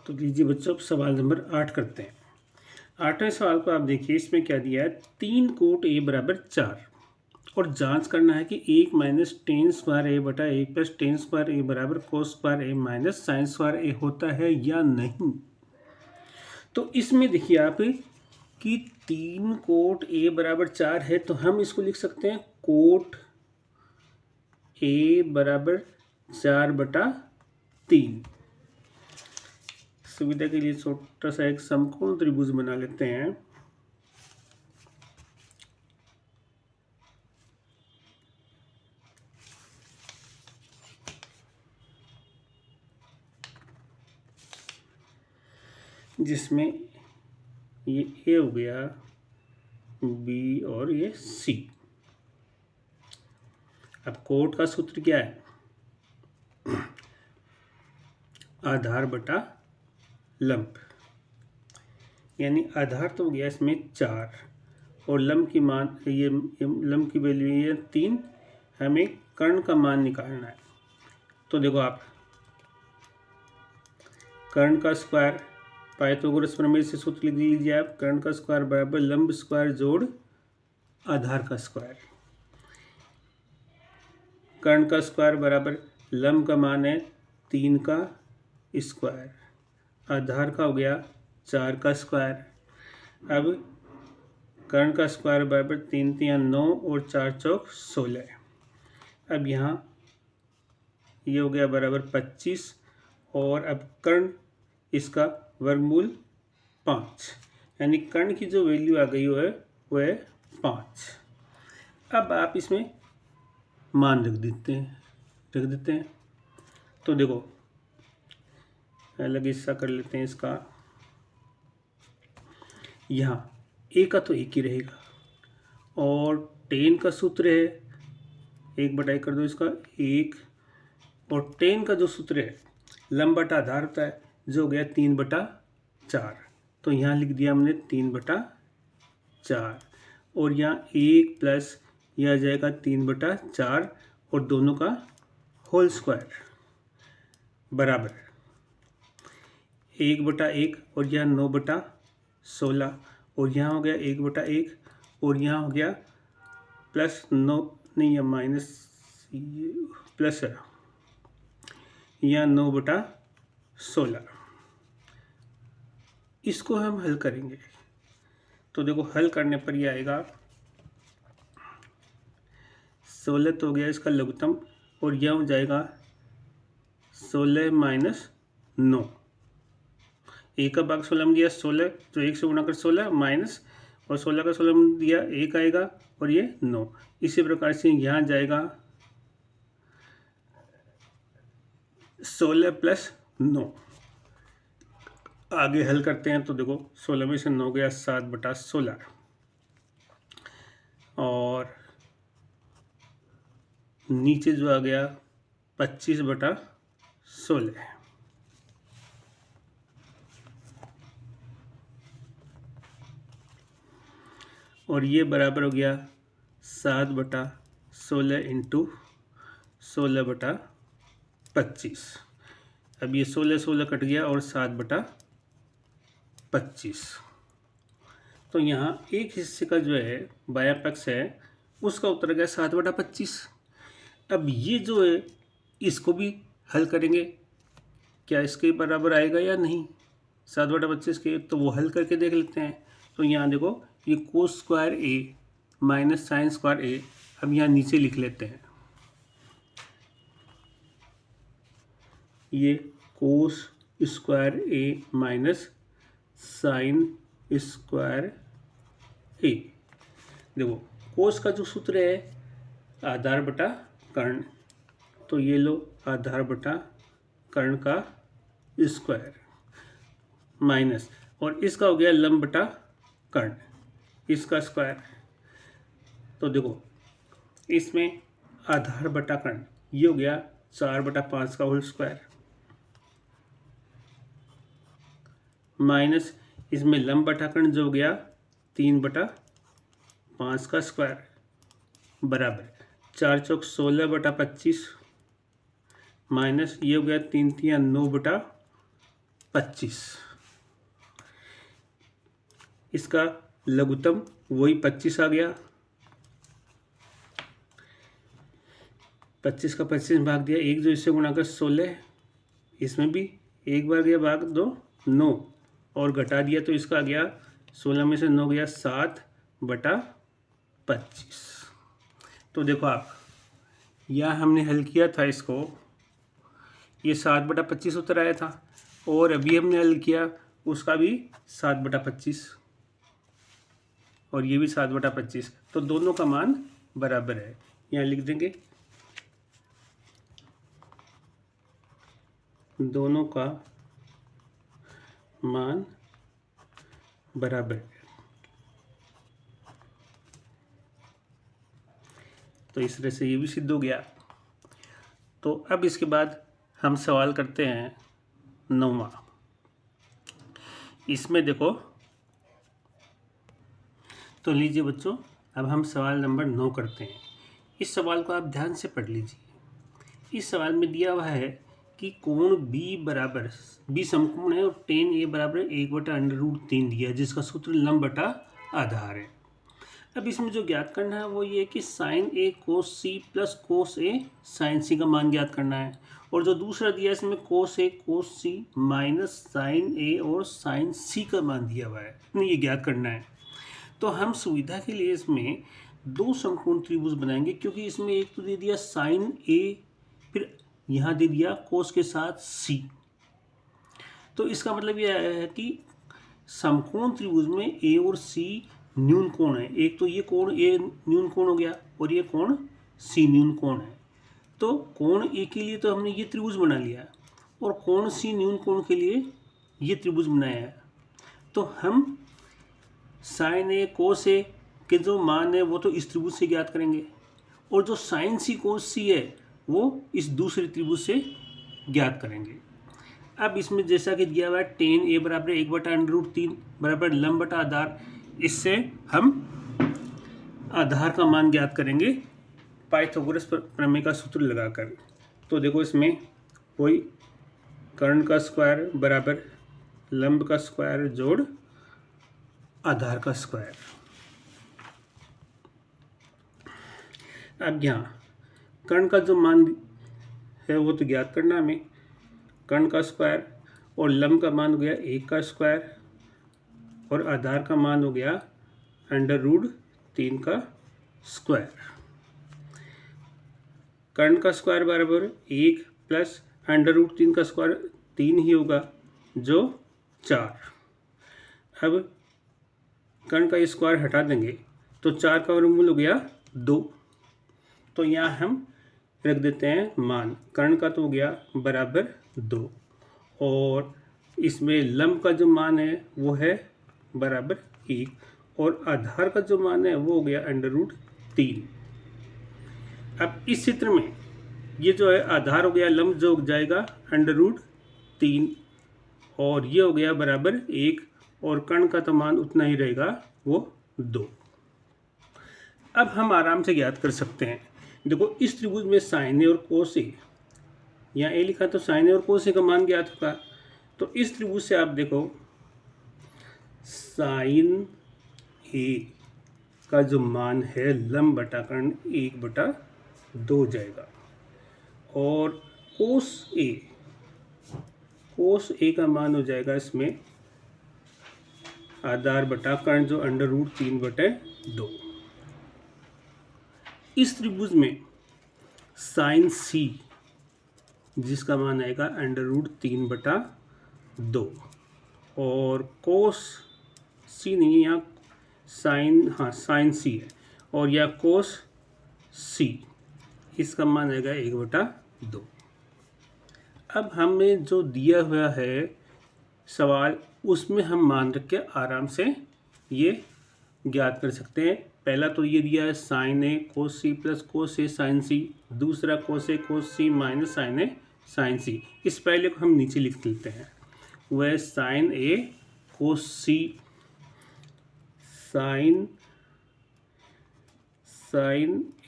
तो लीजिए बच्चों, अब सवाल नंबर 8 करते हैं। 8वें सवाल को आप देखिए, इसमें क्या दिया है, 3 कोट ए बराबर 4 और जांच करना है कि 1 माइनस टेन स्क्वायर ए बटा 1 प्लस टेन स्क्वायर ए बराबर कोस स्क्वायर ए माइनस साइन स्क्वायर ए होता है या नहीं। तो इसमें देखिए आप कि 3 कोट ए बराबर 4 है, तो हम इसको लिख सकते हैं कोट ए बराबर 4 बटा 3। सुविधा के लिए छोटा सा एक समकोण त्रिभुज बना लेते हैं। जिसमें ये ए हो गया, बी और ये सी। अब कोट का सूत्र क्या है, आधार बटा लंब, यानी आधार तो हो गया इसमें 4 और लंब की मान ये लंब की वैल्यू ये 3। हमें कर्ण का मान निकालना है। तो देखो आप, कर्ण का स्क्वायर पाइथागोरस प्रमेय से सूत्र लिख लीजिए आप, कर्ण का स्क्वायर बराबर लंब स्क्वायर जोड़ आधार का स्क्वायर। कर्ण का स्क्वायर बराबर लंब का मान है 3 का स्क्वायर, आधार का हो गया 4 का स्क्वायर। अब कर्ण का स्क्वायर बराबर 3 3 9 और 4 चौक 16। अब यहाँ ये हो गया बराबर 25 और अब कर्ण इसका वर्गमूल 5, यानी कर्ण की जो वैल्यू आ गई वो है 5। अब आप इसमें मान रख देते हैं। तो देखो अलग हिस्सा कर लेते हैं इसका। यहाँ ए का तो एक ही रहेगा और टेन का सूत्र है 1/1 कर दो इसका 1, और टेन का जो सूत्र है लंब बटा आधार होता है जो हो गया 3/4। तो यहाँ लिख दिया हमने 3/4 और यहाँ 1 प्लस यह आ जाएगा 3/4 और दोनों का होल स्क्वायर बराबर 1/1 और यह 9/16 और यहाँ हो गया 1/1 और यहाँ हो गया प्लस 9 नहीं, या माइनस प्लस है, यहाँ 9/16। इसको हम हल करेंगे। तो देखो हल करने पर ये आएगा 16 तो हो गया इसका लघुत्तम और यह हो जाएगा 16 माइनस 9। 1 का भाग 16 में दिया 16, तो 1 से गुणा कर 16 माइनस और 16 का 16 में दिया 1 आएगा और ये 9। इसी प्रकार से यहाँ जाएगा 16 प्लस 9। आगे हल करते हैं तो देखो 16 में से 9 गया 7/16 और नीचे जो आ गया 25/16। और ये बराबर हो गया 7/16 इंटू 16/25। अब ये 16 कट गया और 7/25। तो यहाँ एक हिस्से का जो है बायां पक्ष है उसका उत्तर गया 7/25। अब ये जो है इसको भी हल करेंगे, क्या इसके बराबर आएगा या नहीं 7/25 के, तो वो हल करके देख लेते हैं। तो यहाँ देखो ये कोस स्क्वायर ए माइनस साइन स्क्वायर ए, अब यहाँ नीचे लिख लेते हैं। ये कोस स्क्वायर ए माइनस साइन स्क्वायर ए। देखो कोस का जो सूत्र है आधार बटा कर्ण, तो ये लो आधार बटा कर्ण का स्क्वायर माइनस और इसका हो गया लंब बटा कर्ण इसका स्क्वायर। तो देखो इसमें आधार बटा कर्ण ये हो गया 4/5 का होल स्क्वायर माइनस इसमें लंब बटा कर्ण जो हो गया 3/5 का स्क्वायर बराबर 4 चौक 16/25 माइनस ये हो गया 3 3 9/16 25। इसका लघुत्तम वही 25 आ गया। 25 का 25 में भाग दिया, एक जो इससे गुणा कर 16, इसमें भी एक बार गया भाग 2 9 और घटा दिया तो इसका आ गया 16 में से 9 गया 7/25। तो देखो आप, यहाँ हमने हल किया था इसको, ये 7/25 उत्तर आया था, और अभी हमने हल किया उसका भी 7/25 और ये भी 7/25, तो दोनों का मान बराबर है। यहाँ लिख देंगे दोनों का मान बराबर है। तो इस तरह से ये भी सिद्ध हो गया। तो अब इसके बाद हम सवाल करते हैं 9वां। इसमें देखो, तो लीजिए बच्चों, अब हम सवाल नंबर 9 करते हैं। इस सवाल को आप ध्यान से पढ़ लीजिए। इस सवाल में दिया हुआ है कि कोण बी समकोण है और tan A बराबर 1/√3 दिया है, जिसका सूत्र लंब बटा आधार है। अब इसमें जो ज्ञात करना है वो ये है कि sin A cos C plus cos A sin C का मान ज्ञात करना है, और जो दूसरा दिया है इसमें cos A cos C minus sin A और sin C का मान दिया हुआ है, ये ज्ञात करना है। तो हम सुविधा के लिए इसमें दो समकोण त्रिभुज बनाएंगे, क्योंकि इसमें एक तो दे दिया sin A, फिर यहाँ दे दिया cos के साथ C। तो इसका मतलब यह है कि समकोण त्रिभुज में A और C न्यून कोण है। एक तो ये कोण A न्यून कोण हो गया और ये कोण C न्यून कोण है। तो कोण A के लिए तो हमने ये त्रिभुज बना लिया और कोण C न्यून कोण के लिए ये त्रिभुज बनाया है। तो हम sin A cos A के जो मान है वो तो इस त्रिभुज से ज्ञात करेंगे, और जो sin C cos C है वो इस दूसरे त्रिभुज से ज्ञात करेंगे। अब इसमें जैसा कि दिया हुआ है tan A बराबर 1/√3 बराबर लंब बटा आधार, इससे हम आधार का मान ज्ञात करेंगे पाइथागोरस प्रमेय का सूत्र लगाकर। तो देखो, इसमें वही कर्ण का स्क्वायर बराबर लंब का स्क्वायर जोड़ आधार का स्क्वायर। अब यहाँ कर्ण का जो मान है वो तो ज्ञात करना हमें, कर्ण का स्क्वायर, और लंब का मान हो गया 1 का स्क्वायर, और आधार का मान हो गया √3 का स्क्वायर। कर्ण का स्क्वायर बराबर 1 प्लस √3 का स्क्वायर 3 ही होगा, जो 4। अब कर्ण का स्क्वायर हटा देंगे तो 4 का वर्गमूल हो गया 2। तो यहाँ हम रख देते हैं मान, कर्ण का तो हो गया बराबर 2, और इसमें लंब का जो मान है वो है बराबर 1, और आधार का जो मान है वो हो गया √3। अब इस चित्र में ये जो है आधार हो गया, लंब जो हो जाएगा √3, और ये हो गया बराबर 1, और कर्ण का तो मान उतना ही रहेगा, वो 2। अब हम आराम से ज्ञात कर सकते हैं। देखो, इस त्रिभुज में sin A और cos A, यहाँ A लिखा तो sin A और cos A का मान ज्ञात होगा। तो इस त्रिभुज से आप देखो sin A का जो मान है लंब बटा कर्ण 1/2 जाएगा, और cos A का मान हो जाएगा इसमें आधार बटा कर्ण जो √3/2। इस त्रिभुज में sin C जिसका मान आएगा √3/2, और cos C नहीं है यहाँ, sin C है, और यह cos C इसका मान आएगा 1/2। अब हमें जो दिया हुआ है सवाल, उसमें हम मान रख के आराम से ये ज्ञात कर सकते हैं। पहला तो ये दिया है sin A cos C plus cos A sin C, दूसरा cos A cos C minus sin A sin C। इस पहले को हम नीचे लिख लेते हैं, वह sin A cos C sin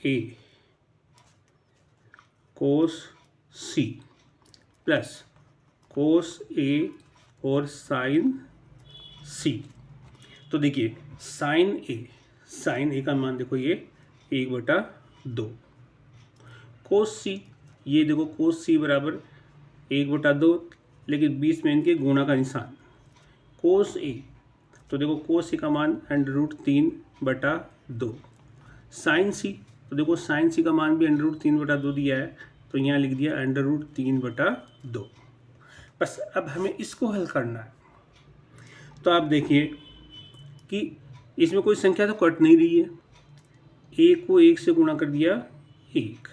A cos C plus cos A और साइन सी। तो देखिए साइन ए का मान देखो ये 1/2। कोस सी, ये देखो कोस सी बराबर 1/2, लेकिन बीच में इनके गुणा का निशान। कोस ए, तो देखो कोस ए का मान √3/2। साइन सी, तो देखो साइन सी का मान भी √3/2 दिया है, तो यहाँ लिख दिया √3/2। बस अब हमें इसको हल करना है। तो आप देखिए कि इसमें कोई संख्या तो कट नहीं रही है। 1 को 1 से गुणा कर दिया 1,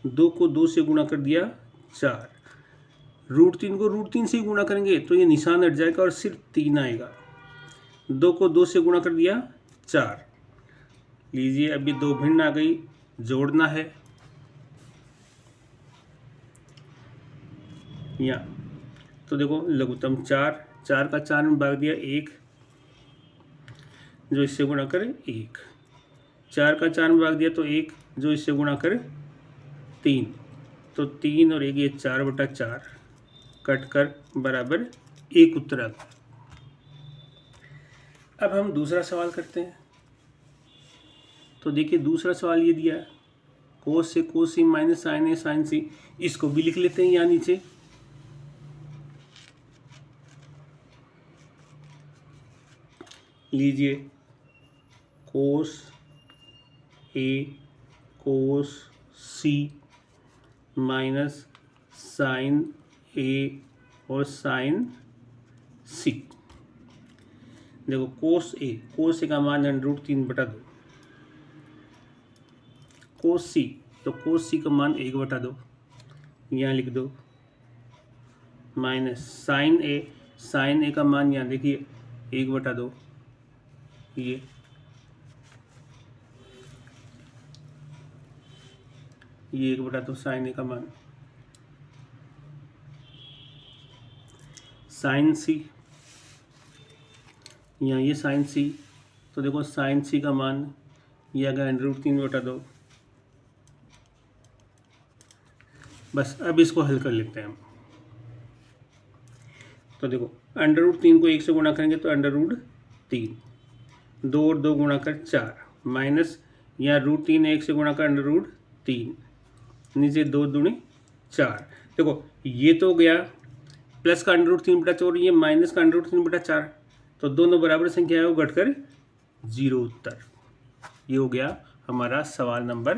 2 को 2 से गुणा कर दिया 4, √3 को √3 से ही गुणा करेंगे तो ये निशान हट जाएगा और सिर्फ 3 आएगा। 2 को 2 से गुणा कर दिया 4। लीजिए अभी 2 भिन्न आ गई, जोड़ना है यहाँ। तो देखो लघुत्तम 4, 4 का 4 में भाग दिया 1, जो इससे गुणा करे 1, 4 का 4 में भाग दिया तो 1, जो इससे गुणा करे 3, तो 3 और 1 ये 4/4 कट कर बराबर 1 उत्तर आ गया। अब हम दूसरा सवाल करते हैं। तो देखिए दूसरा सवाल ये दिया है, कोस से कोस सी माइनस साइन ए साइन सी, इसको भी लिख लेते हैं यहाँ नीचे। लीजिए कोस ए कोस सी माइनस साइन ए और साइन सी। देखो कोस ए का मान √3/2। कोस सी, तो कोस सी का मान 1/2 यहाँ लिख दो, माइनस साइन ए का मान यहाँ देखिए 1/2, ये 1/2 साइन ए का मान। साइन सी, यहाँ ये साइन सी, तो देखो साइन सी का मान ये आ गया √3/2। बस अब इसको हल कर लेते हैं हम। तो देखो √3 को 1 से गुणा करेंगे तो √3, 2 और 2 गुणा कर 4, माइनस यहाँ √3 1 से गुणा कर √3, नीचे 2 दूनी 4। देखो ये तो गया प्लस का √3/4, ये माइनस का √3/4, तो दोनों बराबर संख्या है वो घटकर 0 उत्तर। ये हो गया हमारा सवाल नंबर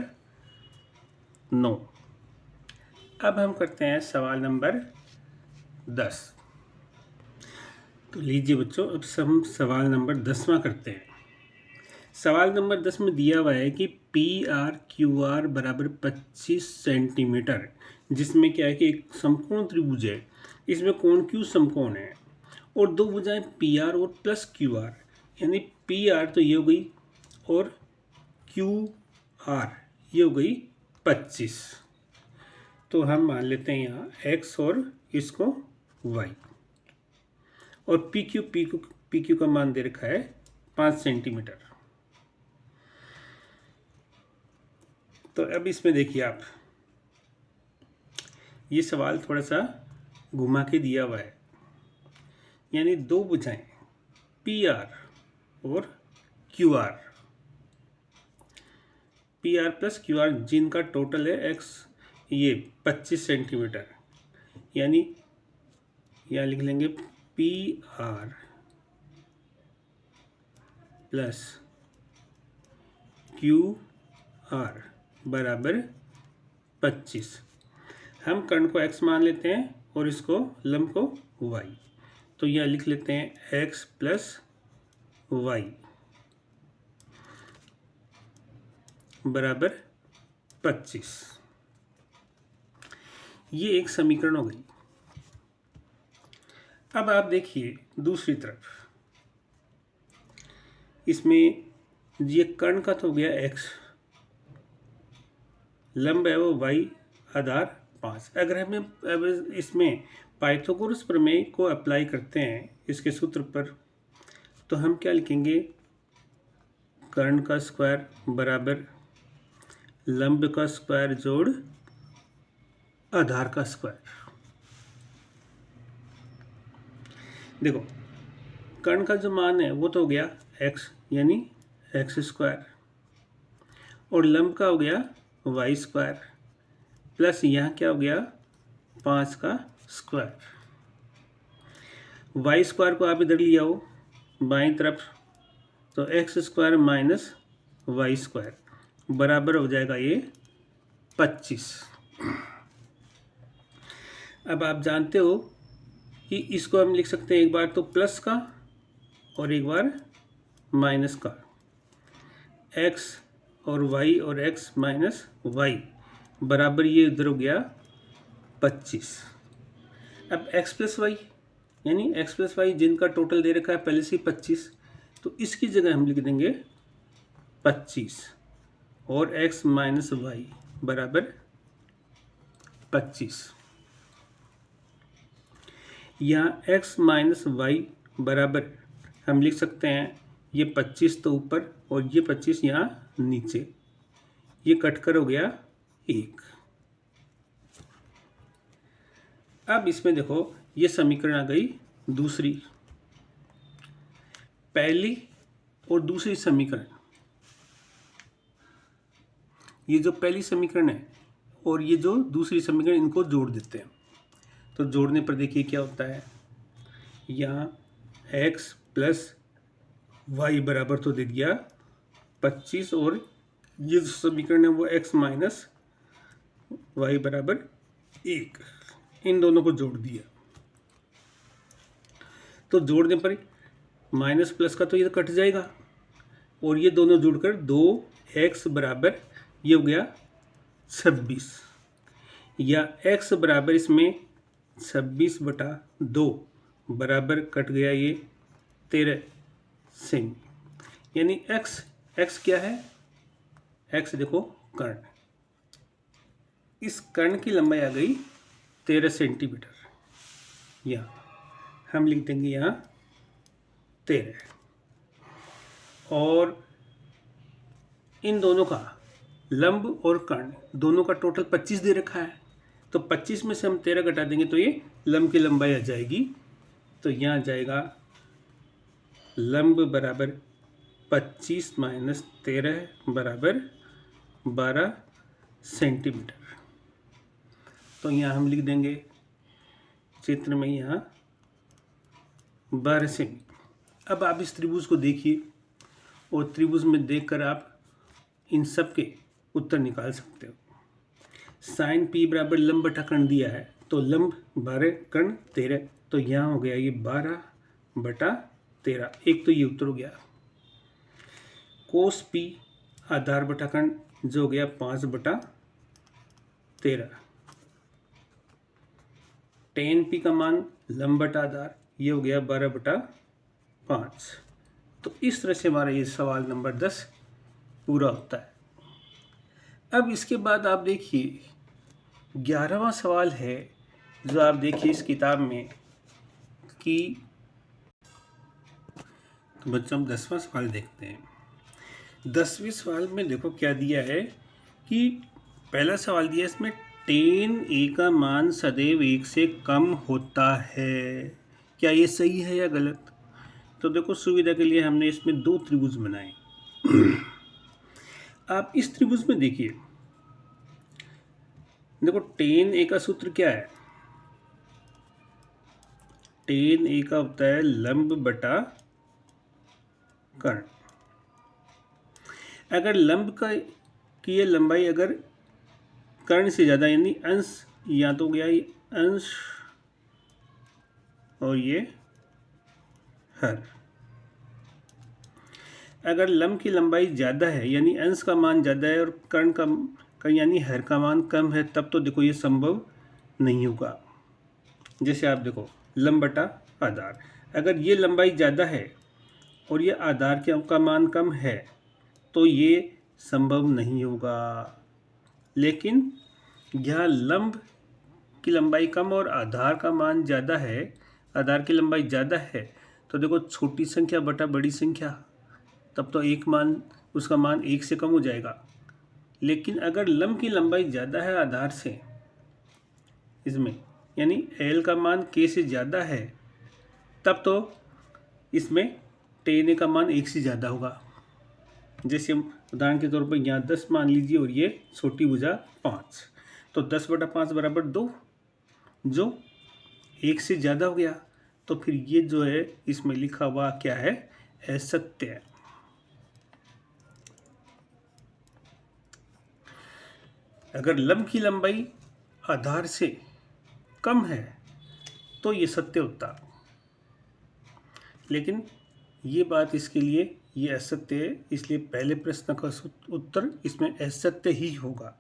9। अब हम करते हैं सवाल नंबर 10। तो लीजिए बच्चों, अब हम सवाल नंबर 10वां करते हैं। सवाल नंबर 10 में दिया हुआ है कि PRQR बराबर 25 सेंटीमीटर, जिसमें क्या है कि एक समकोण त्रिभुज है, इसमें कोण Q समकोण है और दो भुजाएं PR और प्लस QR, यानी PR तो ये हो गई और QR ये हो गई 25। तो हम मान लेते हैं यहाँ X और इसको Y, और PQ का मान दे रखा है 5 सेंटीमीटर। तो अब इसमें देखिए आप, ये सवाल थोड़ा सा घुमा के दिया हुआ है, यानी दो भुजाएं PR और QR, PR प्लस QR जिनका टोटल है X ये 25 सेंटीमीटर, यानी यहाँ लिख लेंगे PR प्लस QR बराबर 25। हम कर्ण को x मान लेते हैं और इसको लंब को y, तो यहाँ लिख लेते हैं x प्लस y बराबर 25। ये एक समीकरण हो गई। अब आप देखिए दूसरी तरफ, इसमें ये कर्ण का तो हो गया x, लंब है वो y, आधार 5। अगर हमें अब इसमें पाइथागोरस प्रमेय को अप्लाई करते हैं इसके सूत्र पर, तो हम क्या लिखेंगे, कर्ण का स्क्वायर बराबर लंब का स्क्वायर जोड़ आधार का स्क्वायर। देखो कर्ण का जो मान है वो तो हो गया x यानी एक्स स्क्वायर, और लंब का हो गया वाई स्क्वायर, प्लस यहाँ क्या हो गया 5 का स्क्वायर। वाई स्क्वायर को आप इधर ले आओ बाईं तरफ, तो x square minus y square बराबर हो जाएगा ये 25। अब आप जानते हो कि इसको हम लिख सकते हैं एक बार तो प्लस का और एक बार माइनस का, x और y और x माइनस वाई बराबर ये इधर हो गया 25। अब x प्लस वाई यानी x प्लस वाई जिनका टोटल दे रखा है पहले से 25, तो इसकी जगह हम लिख देंगे 25 और x माइनस वाई बराबर 25। यहाँ x माइनस वाई बराबर हम लिख सकते हैं ये 25 तो ऊपर और ये 25 यहाँ नीचे, ये कटकर हो गया 1। अब इसमें देखो ये समीकरण आ गई दूसरी, पहली और दूसरी समीकरण, ये जो पहली समीकरण है और ये जो दूसरी समीकरण इनको जोड़ देते हैं। तो जोड़ने पर देखिए क्या होता है, यहाँ x प्लस वाई बराबर तो दे दिया 25 और ये जो समीकरण है वो x माइनस वाई बराबर 1, इन दोनों को जोड़ दिया। तो जोड़ने पर माइनस प्लस का तो ये कट जाएगा और ये दोनों जुड़कर 2x बराबर ये हो गया 26, या x बराबर इसमें 26/2 बराबर कट गया ये 13 सेमी, यानी x क्या है, x देखो कर्ण, इस कर्ण की लंबाई आ गई 13 सेंटीमीटर, यहाँ हम लिख देंगे यहाँ 13, और इन दोनों का लंब और कर्ण दोनों का टोटल 25 दे रखा है, तो 25 में से हम 13 घटा देंगे तो ये लंब की लंबाई आ जाएगी। तो यहाँ जाएगा लंब बराबर 25 माइनस 13 बराबर 12 सेंटीमीटर। तो यहाँ हम लिख देंगे चित्र में यहाँ 12 सेमी। अब आप इस त्रिभुज को देखिए और त्रिभुज में देखकर आप इन सब के उत्तर निकाल सकते हो। साइन p बराबर लंब बटा कर्ण दिया है, तो लंब 12 कर्ण 13, तो यहाँ हो गया ये 12/13, एक तो ये उत्तर हो गया। कोस p आधार बटा कर्ण जो हो गया 5/13, टेन p का मान लंब बटा आधार ये हो गया 12/5। तो इस तरह से हमारा ये सवाल नंबर 10 पूरा होता है। अब इसके बाद आप देखिए 11वां सवाल है, जो आप देखिए इस किताब में कि, तो बच्चों हम 10वां सवाल देखते हैं। 10वें सवाल में देखो क्या दिया है कि पहला सवाल दिया है इसमें tan a का मान सदैव 1 से कम होता है, क्या ये सही है या गलत। तो देखो सुविधा के लिए हमने इसमें 2 त्रिभुज बनाए। आप इस त्रिभुज में देखिए, देखो tan a का सूत्र क्या है, tan a का होता है लंब बटा कर्ण। अगर लंब की ये लंबाई अगर कर्ण से ज़्यादा यानी अंश, या तो गया ये अंश और ये हर, अगर लंब की लंबाई ज़्यादा है यानी अंश का मान ज़्यादा है और कर्ण का यानी हर का मान कम है, तब तो देखो ये संभव नहीं होगा। जैसे आप देखो लंब बटा आधार, अगर ये लंबाई ज़्यादा है और ये आधार का मान कम है तो ये संभव नहीं होगा। लेकिन यहाँ लंब की लंबाई कम और आधार का मान ज़्यादा है, आधार की लंबाई ज़्यादा है, तो देखो छोटी संख्या बटा बड़ी संख्या, तब तो एक मान उसका मान 1 से कम हो जाएगा। लेकिन अगर लंब की लंबाई ज़्यादा है आधार से इसमें, यानी L का मान K से ज़्यादा है, तब तो इसमें tan a का मान 1 से ज़्यादा होगा। जैसे हम उदाहरण के तौर पर यहाँ 10 मान लीजिए और ये छोटी भुजा 5, तो 10/5 बराबर 2, जो 1 से ज़्यादा हो गया। तो फिर ये जो है इसमें लिखा हुआ क्या है, असत्य है। अगर लंब की लंबाई आधार से कम है तो ये सत्य होता, लेकिन ये बात इसके लिए ये असत्य है, इसलिए पहले प्रश्न का उत्तर इसमें असत्य ही होगा।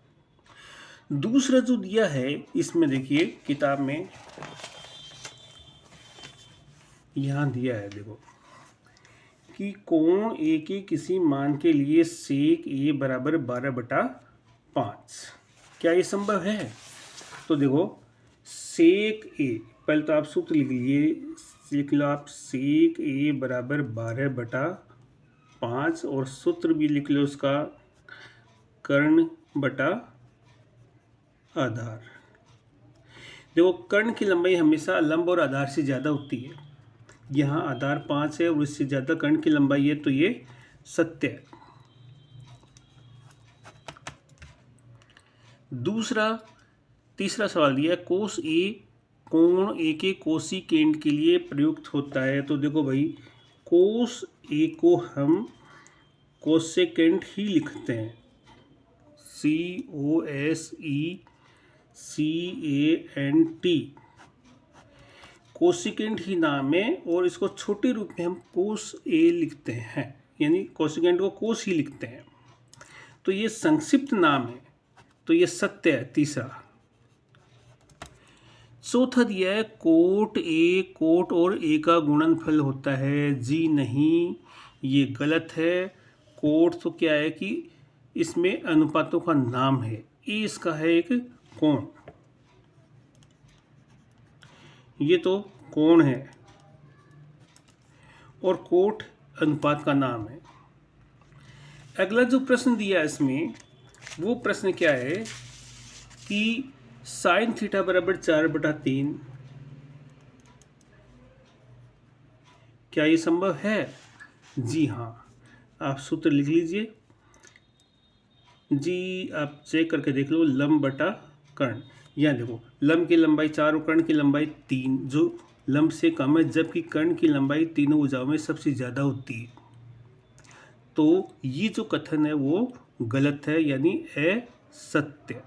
दूसरा जो दिया है इसमें देखिए किताब में यहाँ दिया है, देखो कि कोण ए के किसी मान के लिए सेक ए बराबर 12/5, क्या ये संभव है? तो देखो सेक ए, पहले तो आप सूत्र लिख लीजिए, लिख लो आप सेक ए बराबर 12/5 और सूत्र भी लिख लो उसका कर्ण बटा आधार। देखो कर्ण की लंबाई हमेशा लंब और आधार से ज़्यादा होती है, यहाँ आधार 5 है और इससे ज़्यादा कर्ण की लंबाई है, तो ये सत्य है। तीसरा सवाल दिया है कोस ए कोण ए के कोसिकेंड के लिए प्रयुक्त होता है। तो देखो भाई कोस ए को हम कोसेकेंड ही लिखते हैं, COSECANT, कोसिकेंड ही नाम है और इसको छोटे रूप में हम कोस ए लिखते हैं, यानी कोसिकेंड को कोस ही लिखते हैं, तो ये संक्षिप्त नाम है, तो ये सत्य है तीसरा। चौथा दिया है कोट ए कोट और ए का गुणनफल होता है। जी नहीं, ये गलत है। कोट तो क्या है कि इसमें अनुपातों का नाम है, ए इसका है एक कोण, ये तो कोण है और कोट अनुपात का नाम है। अगला जो प्रश्न दिया है इसमें वो प्रश्न क्या है कि साइन थीटा बराबर 4/3, क्या ये संभव है? जी हाँ, आप सूत्र लिख लीजिए जी, आप चेक करके देख लो, लंब बटा कर्ण। यहाँ देखो लंब की लंबाई 4 और कर्ण की लंबाई 3, जो लंब से कम है, जबकि कर्ण की लंबाई तीनों भुजाओं में सबसे ज़्यादा होती है। तो ये जो कथन है वो गलत है, यानी असत्य।